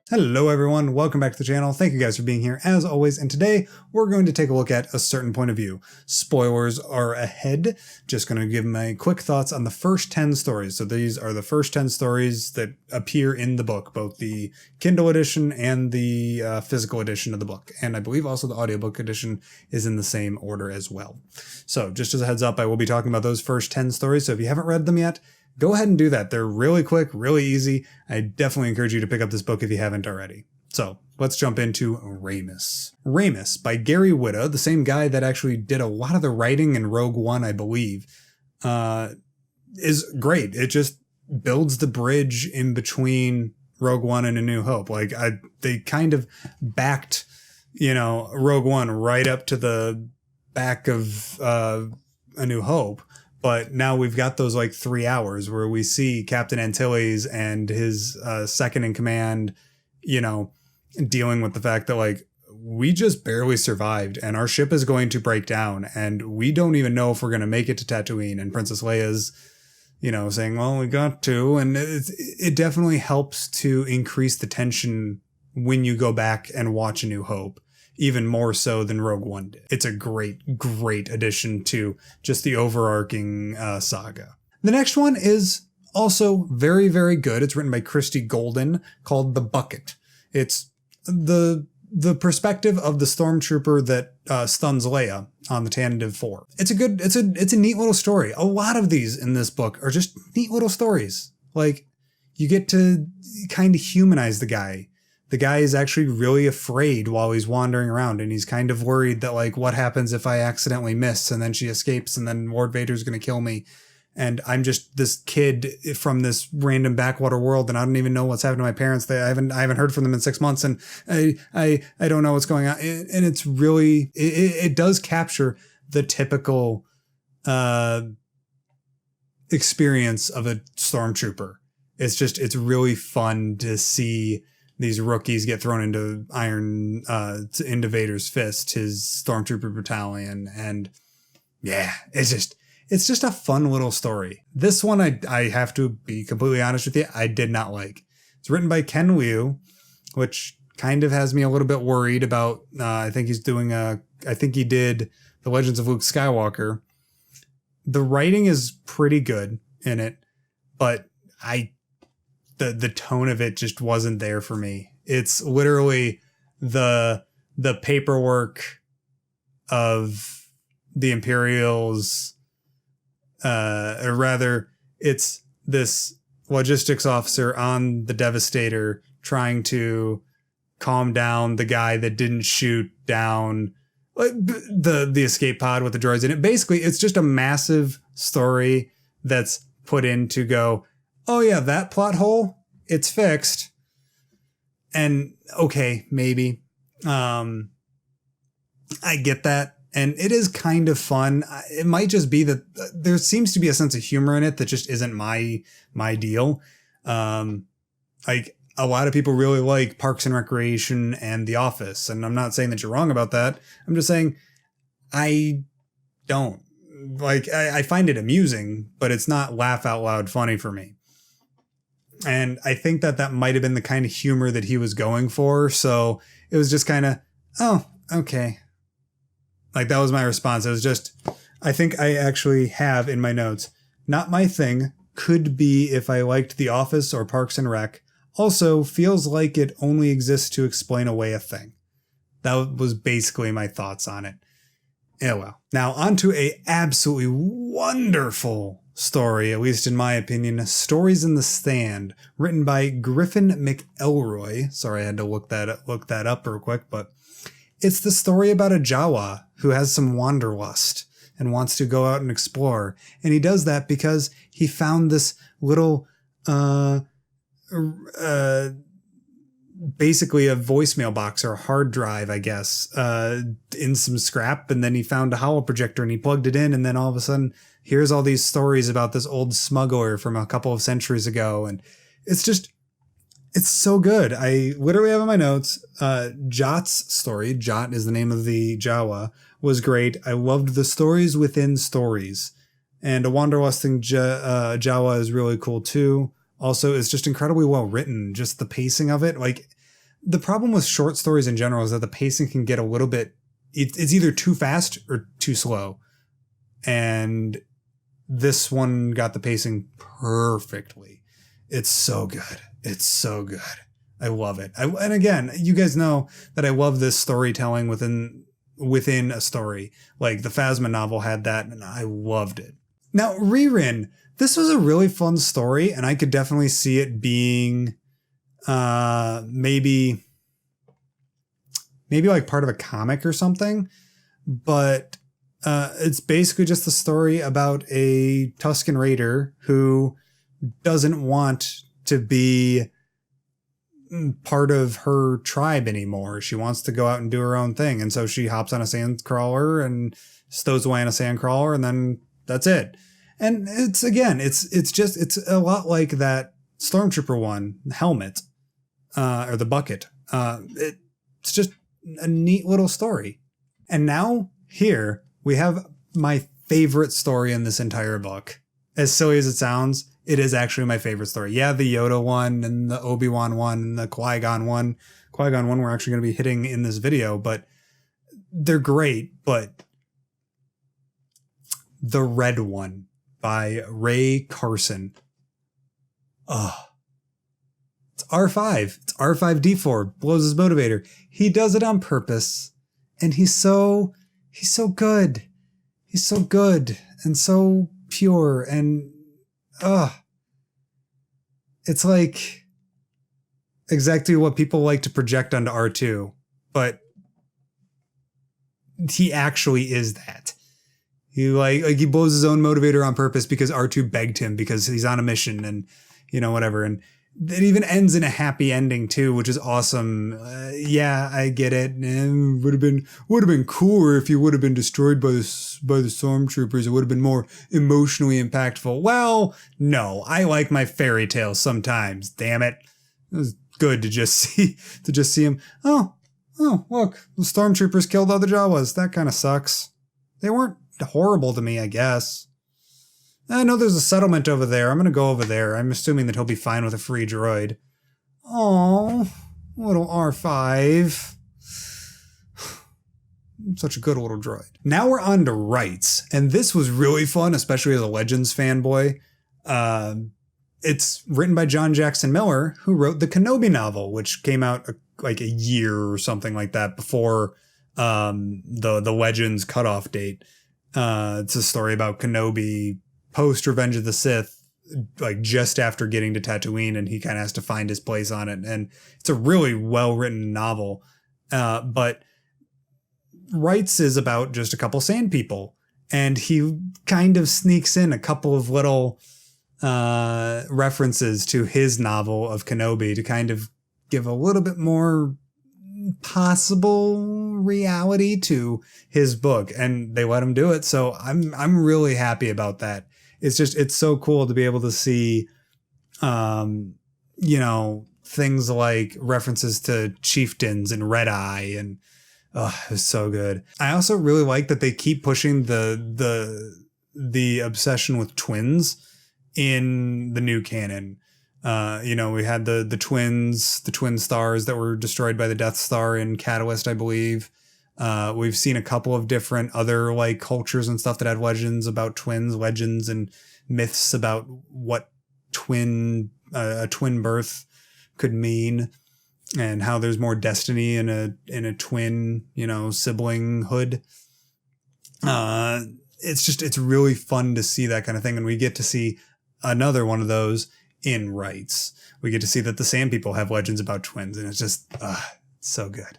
Hello everyone, welcome back to the channel. Thank you guys for being here as always, and today we're going to take a look at a certain point of view. Spoilers are ahead. Just going to give my quick thoughts on the first 10 stories. So these are the first 10 stories that appear in the book, both the Kindle edition and the physical edition of the book. And I believe also the audiobook edition is in the same order as well. So just as a heads up, I will be talking about those first 10 stories. So if you haven't read them yet, go ahead and do that. They're really quick, really easy. I definitely encourage you to pick up this book if you haven't already. So let's jump into Ramus. Ramus by Gary Whitta, the same guy that actually did a lot of the writing in Rogue One, I believe, is great. It just builds the bridge in between Rogue One and A New Hope. They kind of backed, Rogue One right up to the back of A New Hope. But now we've got those 3 hours where we see Captain Antilles and his second in command, dealing with the fact that we just barely survived and our ship is going to break down and we don't even know if we're going to make it to Tatooine. And Princess Leia's, saying, well, we got to. And it definitely helps to increase the tension when you go back and watch A New Hope. Even more so than Rogue One did. It's a great, great addition to just the overarching saga. The next one is also very, very good. It's written by Christy Golden, called The Bucket. It's the perspective of the stormtrooper that stuns Leia on the Tanative 4. It's a neat little story. A lot of these in this book are just neat little stories. You get to kind of humanize the guy. The guy is actually really afraid while he's wandering around, and he's kind of worried that what happens if I accidentally miss and then she escapes and then Lord Vader's going to kill me. And I'm just this kid from this random backwater world, and I don't even know what's happened to my parents. I haven't heard from them in 6 months, and I don't know what's going on. And it's really, it does capture the typical experience of a stormtrooper. It's really fun to see these rookies get thrown into into Vader's fist, his stormtrooper battalion. And yeah, it's just a fun little story. This one, I have to be completely honest with you, I did not like. It's written by Ken Liu, which kind of has me a little bit worried about, I think he did The Legends of Luke Skywalker. The writing is pretty good in it, but the tone of it just wasn't there for me. It's literally the paperwork of the Imperials, or rather, it's this logistics officer on the Devastator trying to calm down the guy that didn't shoot down the escape pod with the droids in it. Basically, it's just a massive story that's put in to go, oh yeah, that plot hole, it's fixed. And okay, maybe. I get that. And it is kind of fun. It might just be that there seems to be a sense of humor in it that just isn't my deal. A lot of people really like Parks and Recreation and The Office. And I'm not saying that you're wrong about that. I'm just saying I don't. I find it amusing, but it's not laugh out loud funny for me. And I think that might have been the kind of humor that he was going for. So it was just kind of, oh, okay. That was my response. It was just, I think I actually have in my notes, not my thing, could be if I liked The Office or Parks and Rec. Also feels like it only exists to explain away a thing. That was basically my thoughts on it. Yeah, well. Now on to a absolutely wonderful story, at least in my opinion, Stories in the Stand, written by Griffin McElroy. Sorry, I had to look that up real quick, but it's the story about a Jawa who has some wanderlust and wants to go out and explore. And he does that because he found this little, basically a voicemail box or a hard drive, I guess, in some scrap. And then he found a holo projector and he plugged it in. And then all of a sudden, here's all these stories about this old smuggler from a couple of centuries ago. And it's so good. I literally have in my notes, Jot's story, Jot is the name of the Jawa, was great. I loved the stories within stories. And a wanderlusting Jawa is really cool too. Also, it's just incredibly well written. Just the pacing of it. the problem with short stories in general is that the pacing can get a little bit, it's either too fast or too slow. And this one got the pacing perfectly. It's so good. It's so good. I love it. And again, you guys know that I love this storytelling within a story. Like the Phasma novel had that, and I loved it. Now, Ririn, this was a really fun story, and I could definitely see it being maybe like part of a comic or something. But it's basically just the story about a Tusken Raider who doesn't want to be part of her tribe anymore. She wants to go out and do her own thing. And so she hops on a sand crawler and stows away on a sand crawler, and then that's it. And it's a lot like that Stormtrooper one, Helmet, or the Bucket. It's just a neat little story. And now here we have my favorite story in this entire book. As silly as it sounds, it is actually my favorite story. Yeah, the Yoda one and the Obi-Wan one and the Qui-Gon one. Qui-Gon one we're actually going to be hitting in this video, but they're great. But the Red One by Ray Carson. It's R5. It's R5D4. Blows his motivator. He does it on purpose. And he's so good. He's so good and so pure, and it's like exactly what people like to project onto R2, but he actually is that. He he blows his own motivator on purpose because R2 begged him, because he's on a mission and whatever. And it even ends in a happy ending too, which is awesome. Yeah, I get it. Would have been cooler if you would have been destroyed by the stormtroopers. It would have been more emotionally impactful. Well, no, I like my fairy tales sometimes. Damn it, it was good to just see him. Oh, look, the stormtroopers killed all the Jawas. That kind of sucks. They weren't horrible to me, I guess. I know there's a settlement over there. I'm going to go over there. I'm assuming that he'll be fine with a free droid. Oh, little R5. Such a good little droid. Now we're on to Rights. And this was really fun, especially as a Legends fanboy. It's written by John Jackson Miller, who wrote the Kenobi novel, which came out like a year or something like that before the Legends cutoff date. It's a story about Kenobi post Revenge of the Sith, like just after getting to Tatooine, and he kind of has to find his place on it. And it's a really well-written novel. But Rights is about just a couple sand people, and he kind of sneaks in a couple of little references to his novel of Kenobi to kind of give a little bit more possible reality to his book, and they let him do it. So I'm really happy about that. It's so cool to be able to see, things like references to chieftains and Red Eye, and it was so good. I also really like that they keep pushing the obsession with twins in the new canon. We had the twin stars that were destroyed by the Death Star in Catalyst, I believe. We've seen a couple of different other like cultures and stuff that had legends about twins, legends and myths about what a twin birth could mean, and how there's more destiny in a twin, siblinghood. It's really fun to see that kind of thing, and we get to see another one of those in Rights. We get to see that the Sand People have legends about twins, and it's just so good.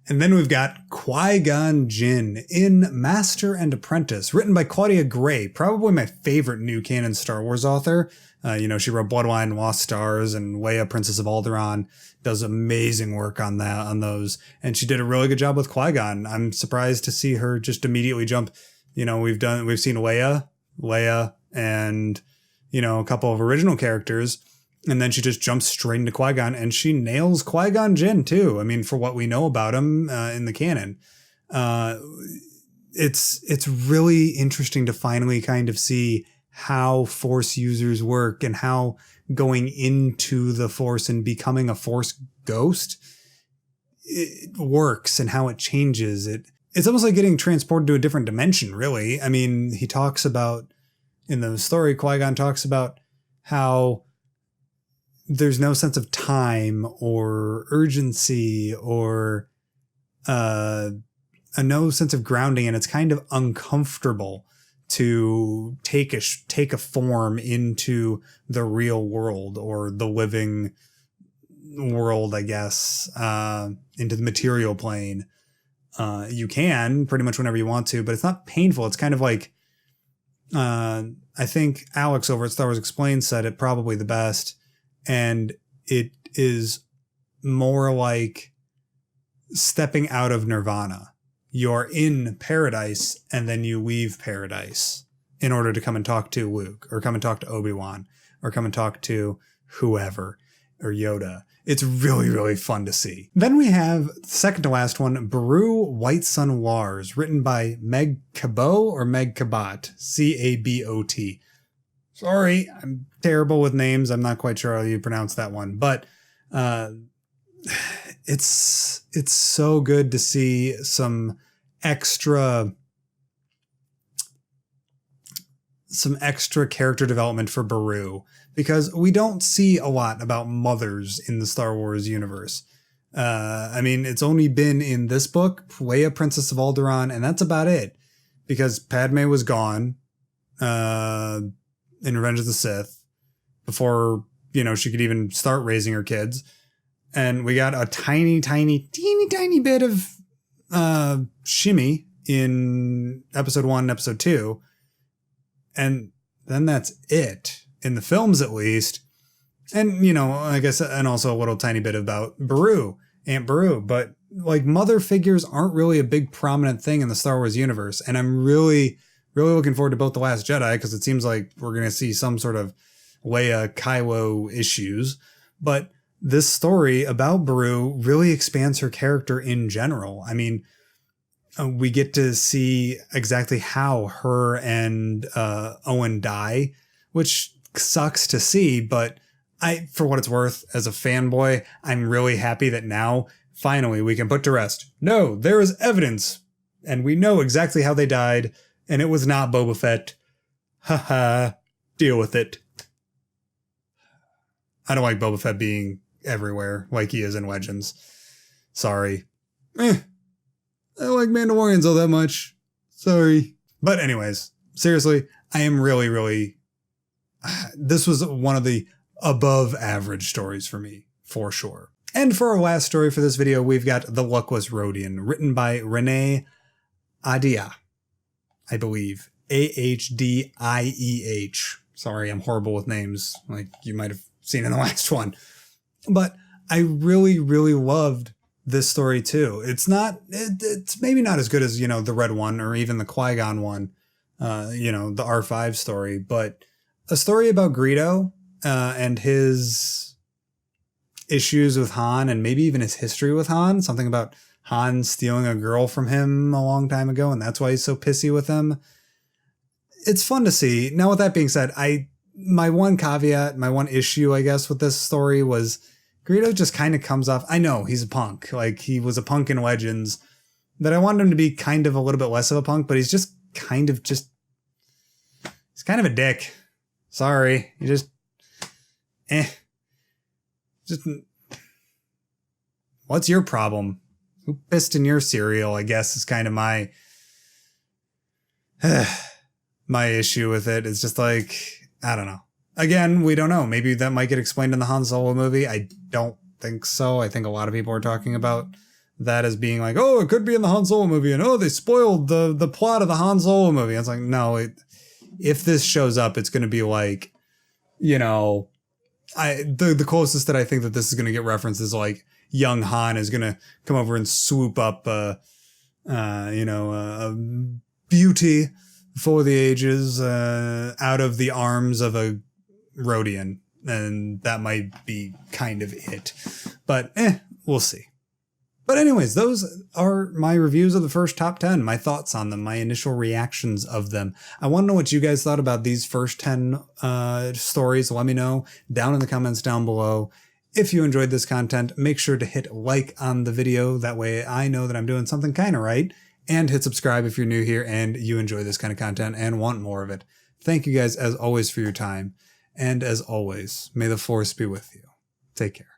And then we've got Qui-Gon Jinn in Master and Apprentice, written by Claudia Gray, probably my favorite new canon Star Wars author. She wrote Bloodline, Lost Stars, and Leia, Princess of Alderaan. Does amazing work on those. And she did a really good job with Qui-Gon. I'm surprised to see her just immediately jump. We've seen Leia, and, a couple of original characters. And then she just jumps straight into Qui-Gon, and she nails Qui-Gon Jinn too. I mean, for what we know about him in the canon, it's really interesting to finally kind of see how Force users work, and how going into the Force and becoming a Force ghost it works and how it changes. It's almost like getting transported to a different dimension, really. I mean, he talks about, in the story, Qui-Gon talks about how there's no sense of time or urgency or no sense of grounding, and it's kind of uncomfortable to take a form into the real world or the living world, I guess, into the material plane. You can pretty much whenever you want to, but it's not painful. It's kind of like, I think Alex over at Star Wars Explained said it probably the best, and it is more like stepping out of nirvana. You're in paradise and then you leave paradise in order to come and talk to Luke or come and talk to Obi-Wan or come and talk to whoever or Yoda. It's really, really fun to see. Then we have, second to last one, Beru White Sun Lars, written by Meg Cabot or Meg Cabot, C-A-B-O-T. Sorry, I'm terrible with names. I'm not quite sure how you pronounce that one, but it's so good to see some extra character development for Beru, because we don't see a lot about mothers in the Star Wars universe. I mean, it's only been in this book, Leia, Princess of Alderaan, and that's about it, because Padme was gone in Revenge of the Sith before, she could even start raising her kids. And we got a teeny tiny bit of shimmy in episode 1 and episode 2. And then that's it. In the films, at least. And, I guess, and also a little tiny bit about Beru, Aunt Beru. But, like, mother figures aren't really a big prominent thing in the Star Wars universe. And I'm really, really looking forward to both The Last Jedi, because it seems like we're going to see some sort of Leia Kylo issues. But this story about Beru really expands her character in general. I mean, we get to see exactly how her and Owen die, which sucks to see, but for what it's worth, as a fanboy, I'm really happy that now, finally, we can put to rest, no, there is evidence, and we know exactly how they died, and it was not Boba Fett. Haha, deal with it. I don't like Boba Fett being everywhere like he is in Legends. Sorry. I don't like Mandalorians all that much. Sorry. But anyways, seriously, I am really, really... This was one of the above average stories for me, for sure. And for our last story for this video, we've got The Luckless Rodian, written by Renee Ahdieh, I believe. A-H-D-I-E-H. Sorry, I'm horrible with names, like you might have seen in the last one. But I really, really loved this story too. It's maybe not as good as, the Red one or even the Qui-Gon one, the R5 story, but a story about Greedo and his issues with Han, and maybe even his history with Han, something about Han stealing a girl from him a long time ago, and that's why he's so pissy with him. It's fun to see. Now, with that being said, my one caveat, my one issue, I guess, with this story was Greedo just kind of comes off, I know he's a punk, like he was a punk in Legends, but I wanted him to be kind of a little bit less of a punk, but he's just kind of he's kind of a dick. Sorry. You just what's your problem? Who pissed in your cereal, I guess, is kind of my issue with it. It's just like, I don't know. Again, we don't know. Maybe that might get explained in the Han Solo movie. I don't think so. I think a lot of people are talking about that as being like, oh, it could be in the Han Solo movie, and oh, they spoiled the plot of the Han Solo movie. It's like, no, if this shows up, it's going to be like, the closest that I think that this is going to get referenced is like young Han is going to come over and swoop up, a beauty for the ages, out of the arms of a Rodian. And that might be kind of it, but we'll see. But anyways, those are my reviews of the first top 10, my thoughts on them, my initial reactions of them. I want to know what you guys thought about these first 10 stories. Let me know down in the comments down below. If you enjoyed this content, make sure to hit like on the video. That way I know that I'm doing something kind of right. And hit subscribe if you're new here and you enjoy this kind of content and want more of it. Thank you guys as always for your time. And as always, may the force be with you. Take care.